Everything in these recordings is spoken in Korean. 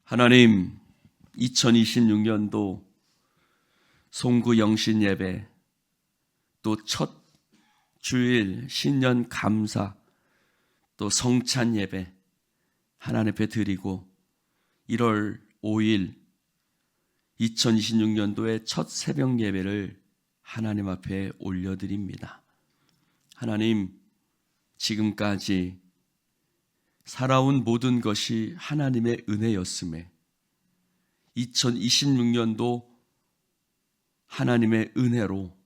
하나님, 2026년도 송구 영신 예배, 또 첫 주일 신년 감사, 또 성찬 예배 하나님 앞에 드리고 1월 5일 2026년도의 첫 새벽 예배를 하나님 앞에 올려드립니다. 하나님, 지금까지 살아온 모든 것이 하나님의 은혜였음에 2026년도 하나님의 은혜로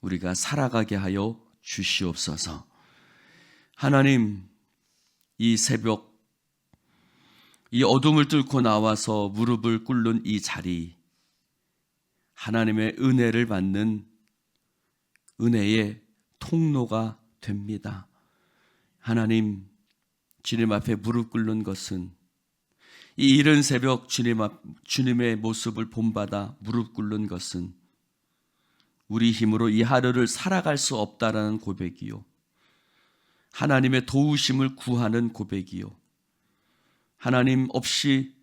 우리가 살아가게 하여 주시옵소서. 하나님, 이 새벽 이 어둠을 뚫고 나와서 무릎을 꿇는 이 자리, 하나님의 은혜를 받는 은혜의 통로가 됩니다. 하나님, 주님 앞에 무릎 꿇는 것은 이 이른 새벽 주님의 모습을 본받아 무릎 꿇는 것은 우리 힘으로 이 하루를 살아갈 수 없다라는 고백이요, 하나님의 도우심을 구하는 고백이요, 하나님 없이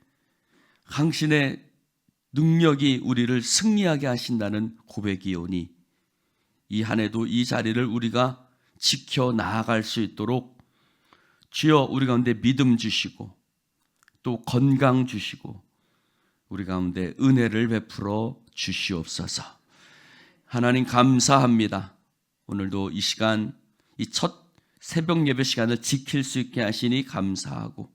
당신의 능력이 우리를 승리하게 하신다는 고백이오니 이 한 해도 이 자리를 우리가 지켜 나아갈 수 있도록 주여 우리 가운데 믿음 주시고 또 건강 주시고 우리 가운데 은혜를 베풀어 주시옵소서. 하나님 감사합니다. 오늘도 이 시간, 이 첫 새벽 예배 시간을 지킬 수 있게 하시니 감사하고,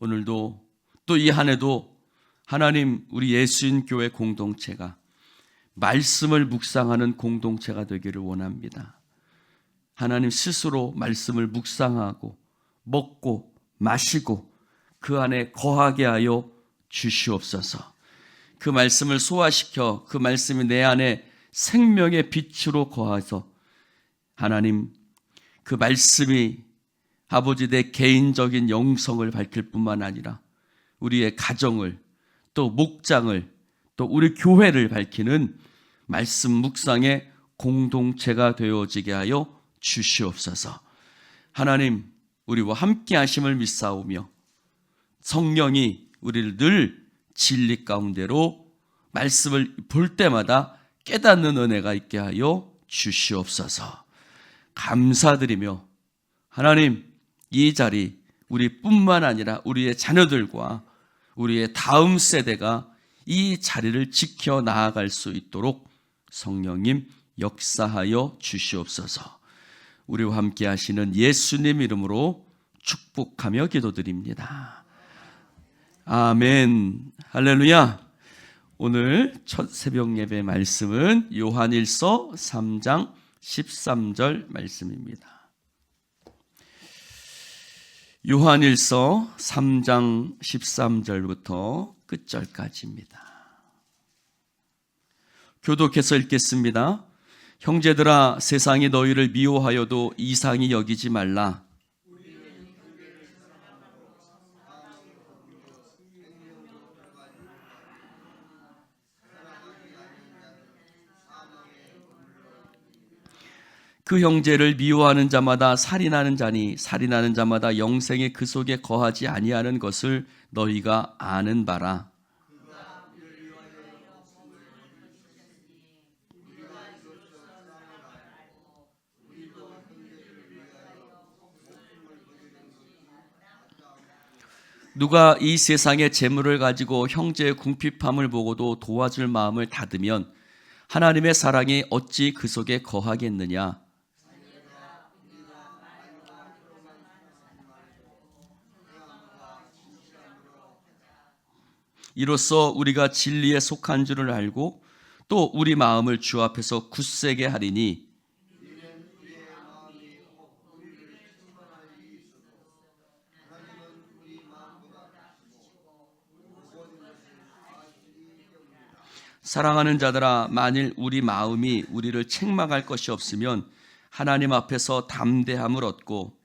오늘도 또 이 한 해도 하나님 우리 예수인 교회 공동체가 말씀을 묵상하는 공동체가 되기를 원합니다. 하나님 스스로 말씀을 묵상하고 먹고 마시고 그 안에 거하게 하여 주시옵소서. 그 말씀을 소화시켜 그 말씀이 내 안에 생명의 빛으로 거하서 하나님 그 말씀이 아버지 내 개인적인 영성을 밝힐 뿐만 아니라 우리의 가정을 또 목장을 또 우리 교회를 밝히는 말씀 묵상의 공동체가 되어지게 하여 주시옵소서. 하나님, 우리와 함께 하심을 믿사오며 성령이 우리를 늘 진리 가운데로 말씀을 볼 때마다 깨닫는 은혜가 있게 하여 주시옵소서. 감사드리며 하나님, 이 자리 우리뿐만 아니라 우리의 자녀들과 우리의 다음 세대가 이 자리를 지켜 나아갈 수 있도록 성령님 역사하여 주시옵소서. 우리와 함께 하시는 예수님 이름으로 축복하며 기도드립니다. 아멘. 할렐루야. 오늘 첫 새벽 예배 말씀은 요한일서 3장 13절 말씀입니다. 요한일서 3장 13절부터 끝절까지입니다. 교독해서 읽겠습니다. 형제들아, 세상이 너희를 미워하여도 이상히 여기지 말라. 그 형제를 미워하는 자마다 살인하는 자니 살인하는 자마다 영생이 그 속에 거하지 아니하는 것을 너희가 아는 바라. 누가 이 세상의 재물을 가지고 형제의 궁핍함을 보고도 도와줄 마음을 닫으면 하나님의 사랑이 어찌 그 속에 거하겠느냐. 이로써 우리가 진리에 속한 줄을 알고 또 우리 마음을 주 앞에서 굳세게 하리니 사랑하는 자들아, 만일 우리 마음이 우리를 책망할 것이 없으면 하나님 앞에서 담대함을 얻고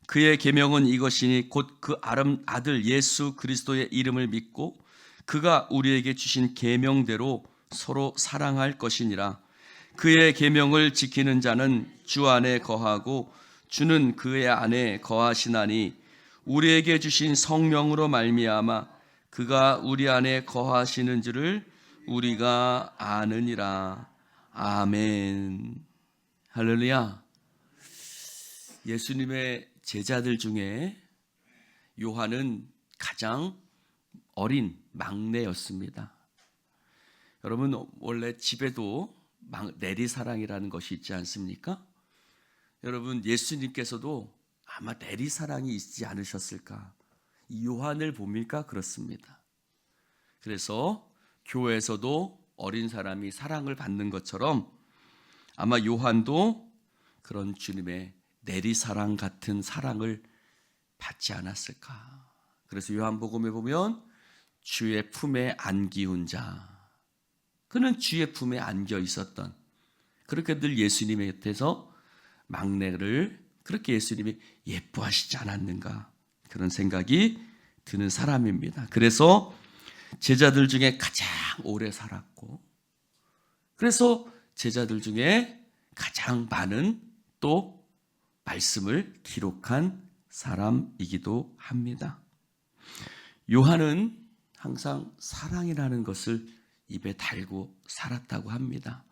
그의 계명은 이것이니 곧 그 아들 예수 그리스도의 이름을 믿고 그가 우리에게 주신 계명대로 서로 사랑할 것이니라. 그의 계명을 지키는 자는 주 안에 거하고 주는 그의 안에 거하시나니 우리에게 주신 성령으로 말미암아 그가 우리 안에 거하시는 줄을 우리가 아느니라. 아멘. 할렐루야. 예수님의 제자들 중에 요한은 가장 어린 막내였습니다. 여러분, 원래 집에도 내리사랑이라는 것이 있지 않습니까? 여러분, 예수님께서도 아마 내리사랑이 있지 않으셨을까? 이 요한을 봅니까? 그렇습니다. 그래서 교회에서도 어린 사람이 사랑을 받는 것처럼 아마 요한도 그런 주님의 내리사랑 같은 사랑을 받지 않았을까? 그래서 요한복음에 보면 주의 품에 안기운 자, 그는 주의 품에 안겨 있었던, 그렇게 늘 예수님의 곁에서 막내를 그렇게 예수님이 예뻐하시지 않았는가, 그런 생각이 드는 사람입니다. 그래서 제자들 중에 가장 오래 살았고, 그래서 제자들 중에 가장 많은 또 말씀을 기록한 사람이기도 합니다. 요한은 항상 사랑이라는 것을 입에 달고 살았다고 합니다.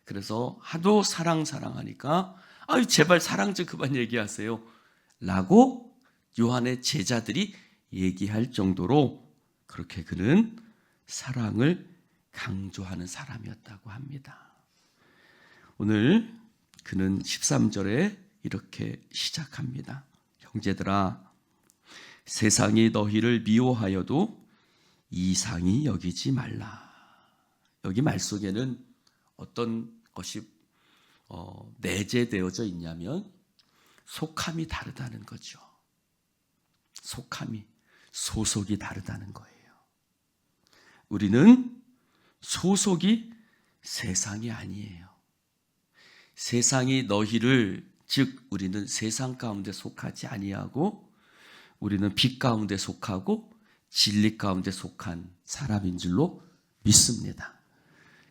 그래서 하도 사랑하니까 아유 제발 사랑 좀 그만 얘기하세요 라고 요한의 제자들이 얘기할 정도로 그렇게 그는 사랑을 강조하는 사람이었다고 합니다. 오늘 그는 13절에 이렇게 시작합니다. 형제들아, 세상이 너희를 미워하여도 이상히 여기지 말라. 여기 말 속에는 어떤 것이 내재되어져 있냐면 속함이 다르다는 거죠. 속함이, 소속이 다르다는 거예요. 우리는 소속이 세상이 아니에요. 세상이 너희를, 즉 우리는 세상 가운데 속하지 아니하고 우리는 빛 가운데 속하고 진리 가운데 속한 사람인 줄로 믿습니다.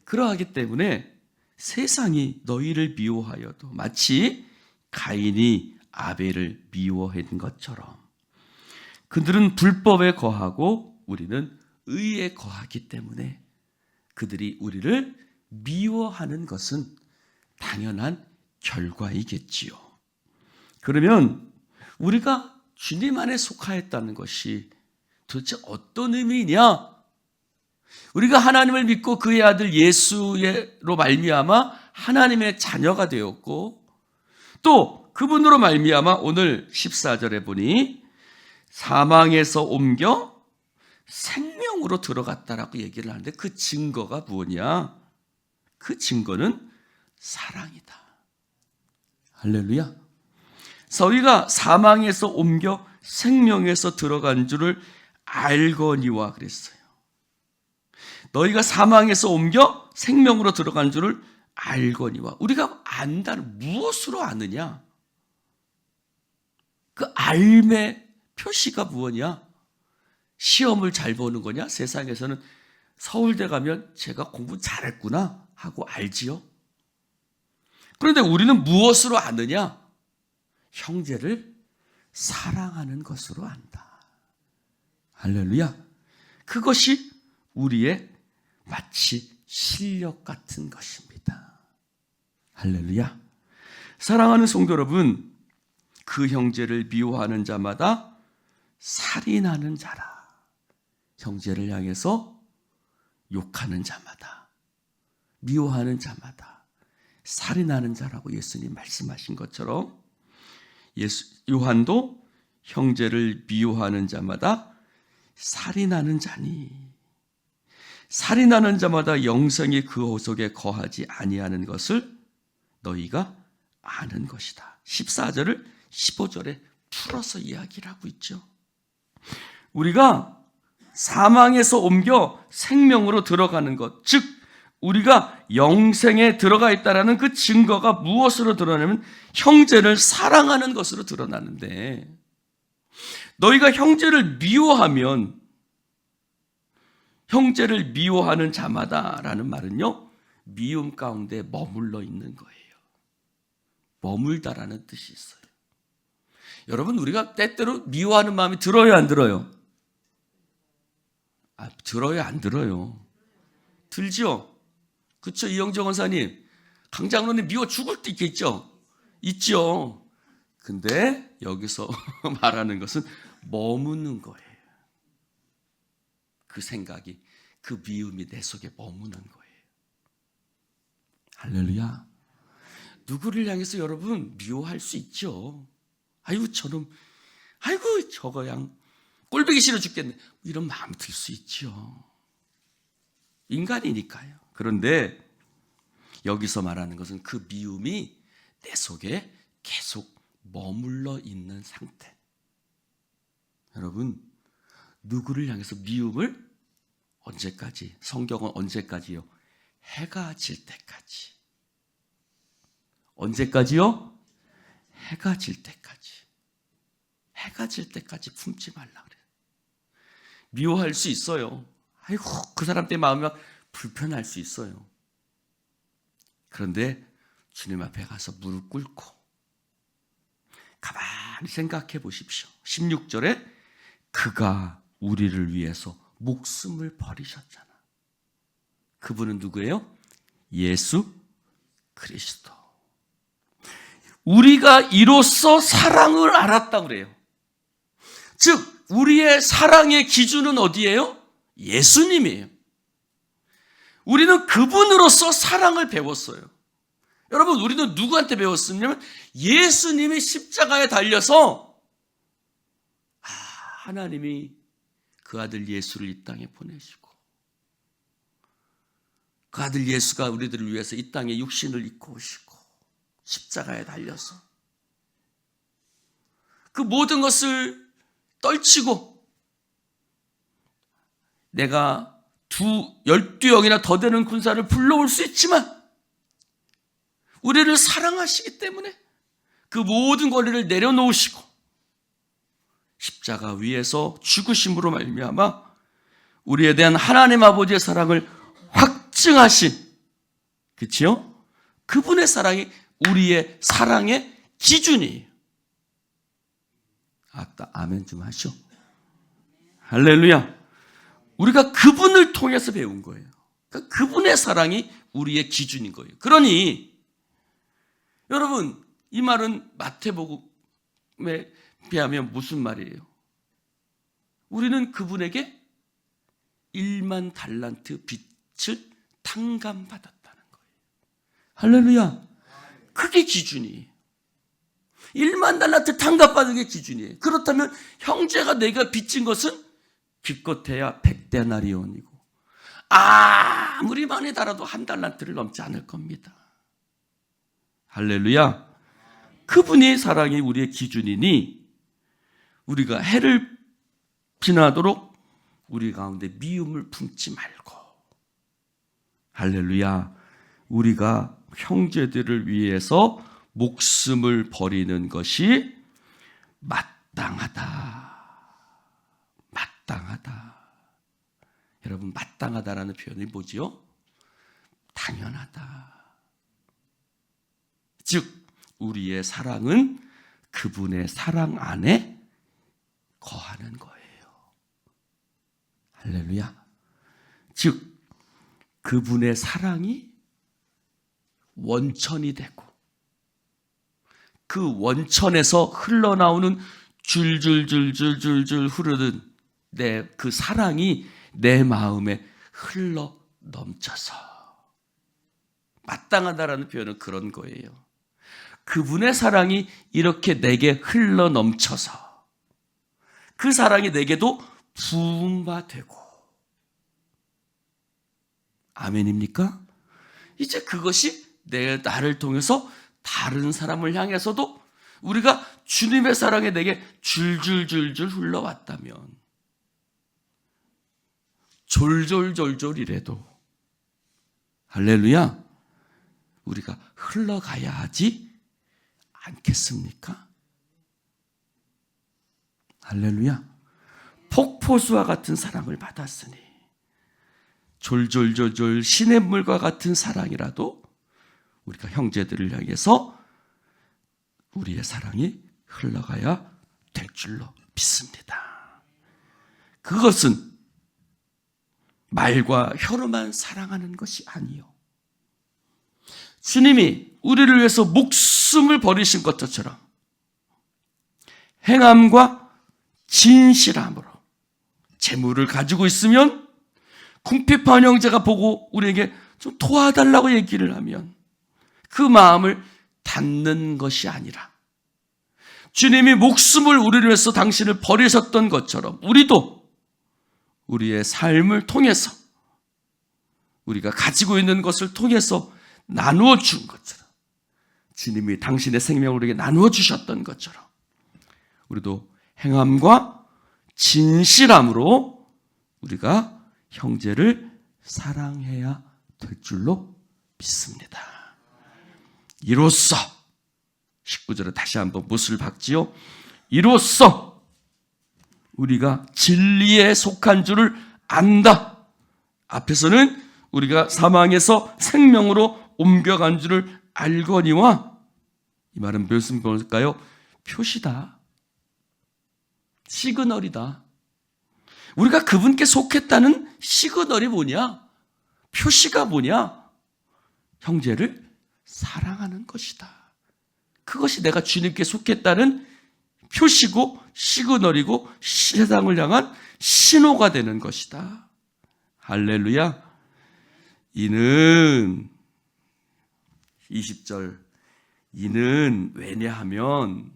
그러하기 때문에 세상이 너희를 미워하여도 마치 가인이 아벨을 미워한 것처럼 그들은 불법에 거하고 우리는 의에 거하기 때문에 그들이 우리를 미워하는 것은 당연한 결과이겠지요. 그러면 우리가 주님 안에 속하였다는 것이 도대체 어떤 의미냐? 우리가 하나님을 믿고 그의 아들 예수로 말미암아 하나님의 자녀가 되었고 또 그분으로 말미암아 오늘 14절에 보니 사망에서 옮겨 생명으로 들어갔다라고 얘기를 하는데 그 증거가 무엇이냐? 그 증거는 사랑이다. 할렐루야. 저희가 사망에서 옮겨 생명에서 들어간 줄을 알거니와 그랬어요. 너희가 사망에서 옮겨 생명으로 들어간 줄을 알거니와. 우리가 안다는, 무엇으로 아느냐? 그 알의 표시가 무엇이냐? 시험을 잘 보는 거냐? 세상에서는 서울대 가면 제가 공부 잘했구나 하고 알지요. 그런데 우리는 무엇으로 아느냐? 형제를 사랑하는 것으로 안다. 할렐루야. 그것이 우리의 마치 실력 같은 것입니다. 할렐루야. 사랑하는 성도 여러분, 그 형제를 미워하는 자마다 살인하는 자라. 형제를 향해서 욕하는 자마다, 미워하는 자마다 살인하는 자라고 예수님 말씀하신 것처럼 요한도 형제를 미워하는 자마다 살인하는 자니 살인하는 자마다 영생이 그 속에 거하지 아니하는 것을 너희가 아는 것이다. 14절을 15절에 풀어서 이야기를 하고 있죠. 우리가 사망에서 옮겨 생명으로 들어가는 것, 즉 우리가 영생에 들어가 있다는 그 증거가 무엇으로 드러나냐면 형제를 사랑하는 것으로 드러나는데, 너희가 형제를 미워하면 형제를 미워하는 자마다라는 말은요, 미움 가운데 머물러 있는 거예요. 머물다라는 뜻이 있어요. 여러분, 우리가 때때로 미워하는 마음이 들어요, 안 들어요? 들어요, 안 들어요? 들죠? 그렇죠, 이영정 원사님. 강장로님 미워 죽을 때 있겠죠? 있죠. 근데 여기서 말하는 것은 머무는 거예요. 그 생각이, 그 미움이 내 속에 머무는 거예요. 할렐루야. 누구를 향해서 여러분 미워할 수 있죠. 아이고 저놈, 아이고 저거 양 꼴보기 싫어 죽겠네, 이런 마음 들 수 있죠. 인간이니까요. 그런데 여기서 말하는 것은 그 미움이 내 속에 계속 머물러 있는 상태. 여러분, 누구를 향해서 미움을 언제까지? 성경은 언제까지요? 해가 질 때까지. 언제까지요? 해가 질 때까지. 해가 질 때까지 품지 말라 그래요. 미워할 수 있어요. 아이고 그 사람 때문에 마음이 불편할 수 있어요. 그런데 주님 앞에 가서 무릎 꿇고 가만히 생각해 보십시오. 16절에 그가 우리를 위해서 목숨을 버리셨잖아. 그분은 누구예요? 예수 그리스도. 우리가 이로써 사랑을 알았다고 그래요. 즉 우리의 사랑의 기준은 어디예요? 예수님이에요. 우리는 그분으로서 사랑을 배웠어요. 여러분, 우리는 누구한테 배웠냐면 예수님이 십자가에 달려서 하나님이 그 아들 예수를 이 땅에 보내시고 그 아들 예수가 우리들을 위해서 이 땅에 육신을 입고 오시고 십자가에 달려서 그 모든 것을 떨치고 내가 12영이나 더 되는 군사를 불러올 수 있지만 우리를 사랑하시기 때문에 그 모든 권리를 내려놓으시고 십자가 위에서 죽으심으로 말미암아 우리에 대한 하나님 아버지의 사랑을 확증하신, 그치요? 그분의 사랑이 우리의 사랑의 기준이에요. 아까 아멘 좀 하시오. 할렐루야. 우리가 그분을 통해서 배운 거예요. 그러니까 그분의 사랑이 우리의 기준인 거예요. 그러니 여러분, 이 말은 마태복음에 비하면 무슨 말이에요? 우리는 그분에게 1만 달란트 빚을 탕감받았다는 거예요. 할렐루야. 그게 기준이에요. 1만 달란트 탕감받은 게 기준이에요. 그렇다면 형제가 내가 빚진 것은 기껏해야 100데나리온이고 아무리 많이 달아도 1달란트를 넘지 않을 겁니다. 할렐루야. 그분의 사랑이 우리의 기준이니 우리가 해를 피나도록 우리 가운데 미움을 품지 말고, 할렐루야, 우리가 형제들을 위해서 목숨을 버리는 것이 마땅하다. 마땅하다. 여러분, 마땅하다라는 표현이 뭐지요? 당연하다. 즉 우리의 사랑은 그분의 사랑 안에 거하는 거예요. 할렐루야. 즉 그분의 사랑이 원천이 되고 그 원천에서 흘러나오는 줄줄줄줄줄줄 흐르는 그 사랑이 내 마음에 흘러 넘쳐서, 마땅하다라는 표현은 그런 거예요. 그분의 사랑이 이렇게 내게 흘러 넘쳐서 그 사랑이 내게도 부음바 되고, 아멘입니까? 이제 그것이 나를 통해서 다른 사람을 향해서도 우리가 주님의 사랑이 내게 줄줄줄줄 흘러왔다면, 졸졸졸졸이라도 할렐루야, 우리가 흘러가야 하지 않겠습니까? 할렐루야. 폭포수와 같은 사랑을 받았으니 졸졸졸졸 시냇물과 같은 사랑이라도 우리가 형제들을 향해서 우리의 사랑이 흘러가야 될 줄로 믿습니다. 그것은 말과 혀로만 사랑하는 것이 아니요, 주님이 우리를 위해서 목숨을 버리신 것처럼 행함과 진실함으로 재물을 가지고 있으면 궁핍한 형제가 보고 우리에게 좀 도와달라고 얘기를 하면 그 마음을 닫는 것이 아니라, 주님이 목숨을 우리를 위해서 당신을 버리셨던 것처럼 우리도 우리의 삶을 통해서, 우리가 가지고 있는 것을 통해서 나누어 준 것처럼, 주님이 당신의 생명을 우리에게 나누어 주셨던 것처럼 우리도 행함과 진실함으로 우리가 형제를 사랑해야 될 줄로 믿습니다. 이로써 19절에 다시 한번 못을 박지요. 이로써 우리가 진리에 속한 줄을 안다. 앞에서는 우리가 사망에서 생명으로 옮겨간 줄을 알거니와, 이 말은 무슨 뭘까요? 표시다, 시그널이다. 우리가 그분께 속했다는 시그널이 뭐냐? 표시가 뭐냐? 형제를 사랑하는 것이다. 그것이 내가 주님께 속했다는 표시고 시그널이고 세상을 향한 신호가 되는 것이다. 할렐루야. 이는 20절, 이는 왜냐하면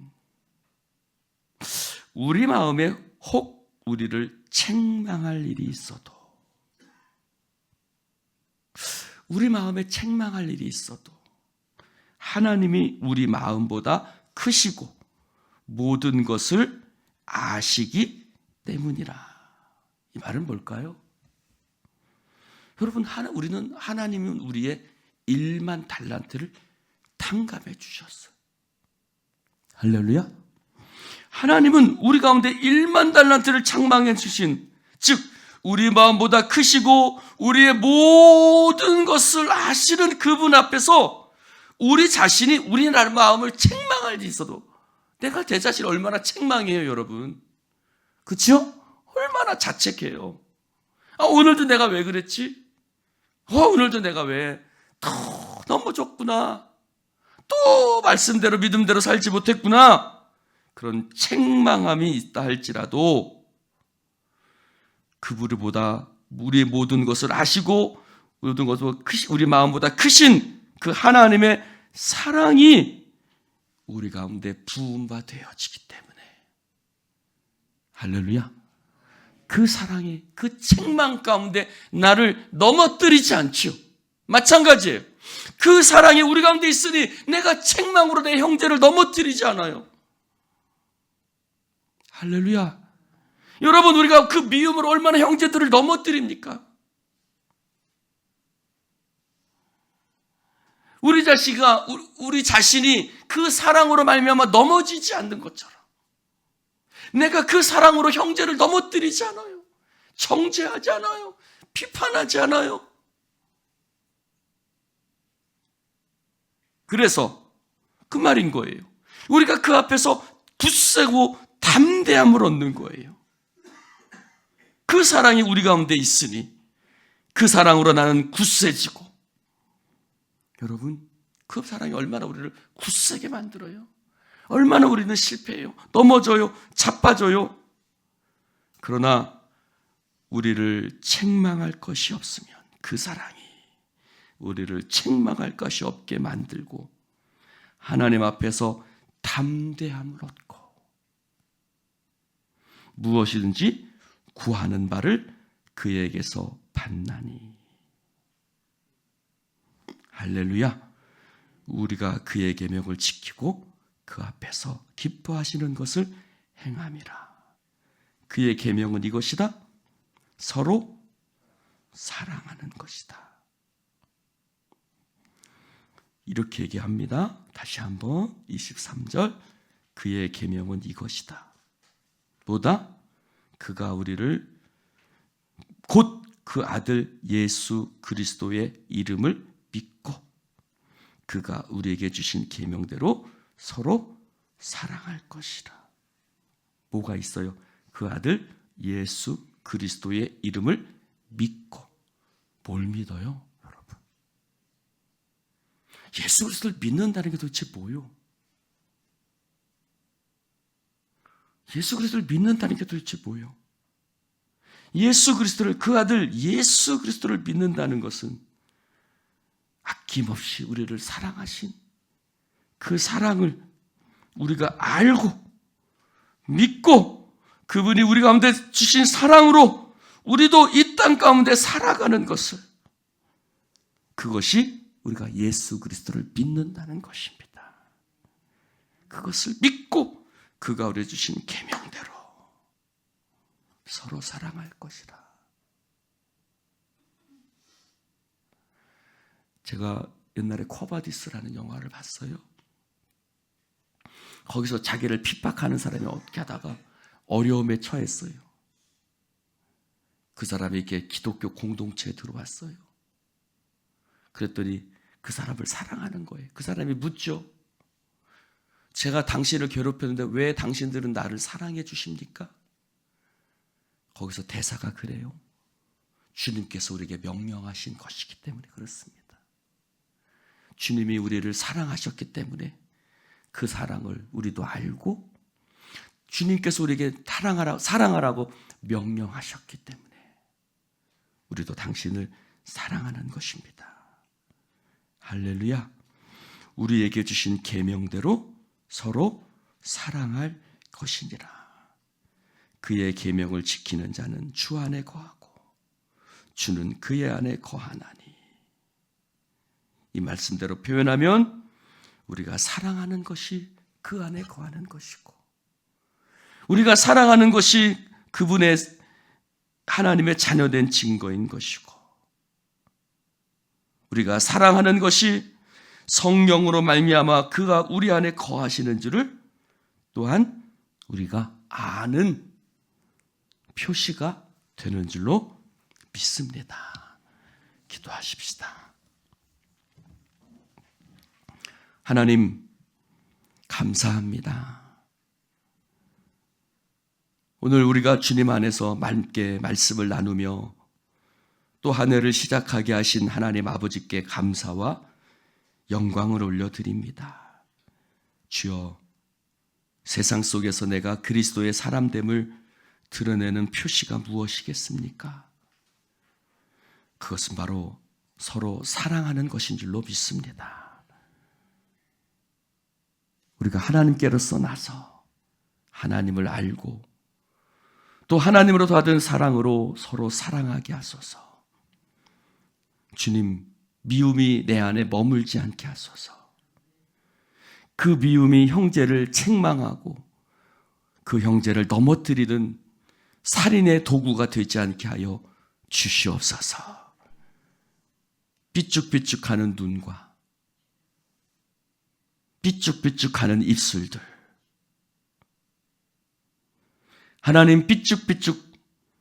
우리 마음에 혹 우리를 책망할 일이 있어도, 우리 마음에 책망할 일이 있어도 하나님이 우리 마음보다 크시고 모든 것을 아시기 때문이라. 이 말은 뭘까요? 여러분, 우리는 하나님은 우리의 1만 달란트를 탕감해 주셨어요. 할렐루야. 하나님은 우리 가운데 1만 달란트를 책망해 주신, 즉 우리 마음보다 크시고 우리의 모든 것을 아시는 그분 앞에서 우리 자신이 우리 마음을 책망할 일이 있어도, 내가 제 자신을 얼마나 책망해요, 여러분. 그렇죠? 얼마나 자책해요. 오늘도 내가 왜 그랬지? 오늘도 내가 왜 또 넘어졌구나, 또 말씀대로 믿음대로 살지 못했구나, 그런 책망함이 있다 할지라도 그분보다 우리의 모든 것을 아시고 모든 것을 우리 마음보다 크신 그 하나님의 사랑이 우리 가운데 부음바 되어지기 때문에, 할렐루야, 그 사랑이 그 책망 가운데 나를 넘어뜨리지 않죠. 마찬가지예요. 그 사랑이 우리 가운데 있으니 내가 책망으로 내 형제를 넘어뜨리지 않아요. 할렐루야. 여러분, 우리가 그 미움으로 얼마나 형제들을 넘어뜨립니까? 우리 자신이 그 사랑으로 말미암아 넘어지지 않는 것처럼 내가 그 사랑으로 형제를 넘어뜨리지 않아요. 정죄하지 않아요. 비판하지 않아요. 그래서 그 말인 거예요. 우리가 그 앞에서 굳세고 담대함을 얻는 거예요. 그 사랑이 우리 가운데 있으니 그 사랑으로 나는 굳세지고, 여러분, 그 사랑이 얼마나 우리를 굳세게 만들어요. 얼마나 우리는 실패해요. 넘어져요. 자빠져요. 그러나 우리를 책망할 것이 없으면 그 사랑이 우리를 책망할 것이 없게 만들고 하나님 앞에서 담대함을 얻고 무엇이든지 구하는 바를 그에게서 받나니. 할렐루야. 우리가 그의 계명을 지키고 그 앞에서 기뻐하시는 것을 행함이라. 그의 계명은 이것이다. 서로 사랑하는 것이다. 이렇게 얘기합니다. 다시 한번 23절, 그의 계명은 이것이다. 뭐다? 그가 우리를 곧 그 아들 예수 그리스도의 이름을 믿고 그가 우리에게 주신 계명대로 서로 사랑할 것이라. 뭐가 있어요? 그 아들 예수 그리스도의 이름을 믿고. 뭘 믿어요, 여러분? 예수 그리스도를 믿는다는 게 도대체 뭐요? 예수 그리스도를 믿는다는 게 도대체 뭐요? 예수 그리스도를, 그 아들 예수 그리스도를 믿는다는 것은 아낌없이 우리를 사랑하신 그 사랑을 우리가 알고 믿고 그분이 우리 가운데 주신 사랑으로 우리도 이 땅 가운데 살아가는 것을, 그것이 우리가 예수 그리스도를 믿는다는 것입니다. 그것을 믿고 그가 우리에게 주신 계명대로 서로 사랑할 것이라. 제가 옛날에 코바디스라는 영화를 봤어요. 거기서 자기를 핍박하는 사람이 어떻게 하다가 어려움에 처했어요. 그 사람이 이렇게 기독교 공동체에 들어왔어요. 그랬더니 그 사람을 사랑하는 거예요. 그 사람이 묻죠. 제가 당신을 괴롭혔는데 왜 당신들은 나를 사랑해 주십니까? 거기서 대사가 그래요. 주님께서 우리에게 명령하신 것이기 때문에 그렇습니다. 주님이 우리를 사랑하셨기 때문에 그 사랑을 우리도 알고 주님께서 우리에게 사랑하라고 명령하셨기 때문에 우리도 당신을 사랑하는 것입니다. 할렐루야. 우리에게 주신 계명대로 서로 사랑할 것이니라. 그의 계명을 지키는 자는 주 안에 거하고 주는 그의 안에 거하나니. 이 말씀대로 표현하면 우리가 사랑하는 것이 그 안에 거하는 것이고, 우리가 사랑하는 것이 그분의 하나님의 자녀된 증거인 것이고, 우리가 사랑하는 것이 성령으로 말미암아 그가 우리 안에 거하시는 줄을 또한 우리가 아는 표시가 되는 줄로 믿습니다. 기도하십시다. 하나님, 감사합니다. 오늘 우리가 주님 안에서 맑게 말씀을 나누며 또 한 해를 시작하게 하신 하나님 아버지께 감사와 영광을 올려드립니다. 주여, 세상 속에서 내가 그리스도의 사람됨을 드러내는 표시가 무엇이겠습니까? 그것은 바로 서로 사랑하는 것인 줄로 믿습니다. 우리가 하나님께로서 나서 하나님을 알고 또 하나님으로 받은 사랑으로 서로 사랑하게 하소서. 주님, 미움이 내 안에 머물지 않게 하소서. 그 미움이 형제를 책망하고 그 형제를 넘어뜨리는 살인의 도구가 되지 않게 하여 주시옵소서. 삐죽삐죽하는 눈과 삐죽삐죽하는 입술들, 하나님 삐죽삐죽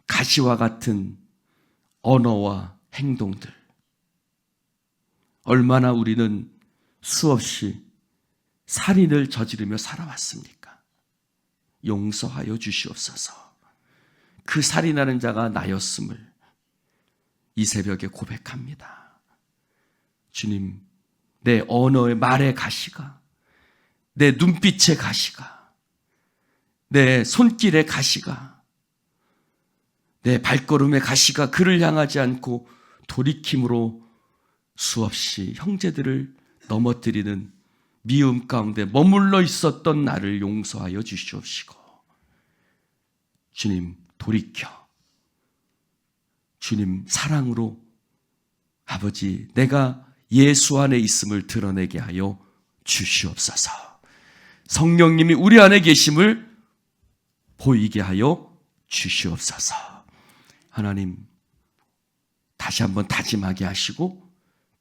가시와 같은 언어와 행동들, 얼마나 우리는 수없이 살인을 저지르며 살아왔습니까? 용서하여 주시옵소서. 그 살인하는 자가 나였음을 이 새벽에 고백합니다. 주님, 내 언어의 말의 가시가, 내 눈빛의 가시가, 내 손길의 가시가, 내 발걸음의 가시가 그를 향하지 않고 돌이킴으로 수없이 형제들을 넘어뜨리는 미움 가운데 머물러 있었던 나를 용서하여 주시옵시고, 주님, 돌이켜 주님 사랑으로 아버지, 내가 예수 안에 있음을 드러내게 하여 주시옵소서. 성령님이 우리 안에 계심을 보이게 하여 주시옵소서. 하나님, 다시 한번 다짐하게 하시고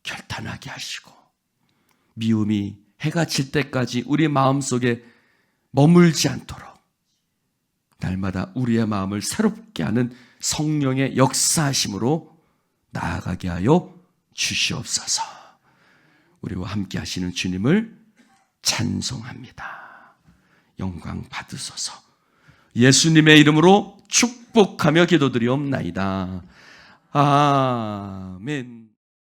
결단하게 하시고, 미움이 해가 질 때까지 우리 마음속에 머물지 않도록 날마다 우리의 마음을 새롭게 하는 성령의 역사하심으로 나아가게 하여 주시옵소서. 우리와 함께 하시는 주님을 찬송합니다. 영광 받으소서. 예수님의 이름으로 축복하며 기도드리옵나이다. 아멘.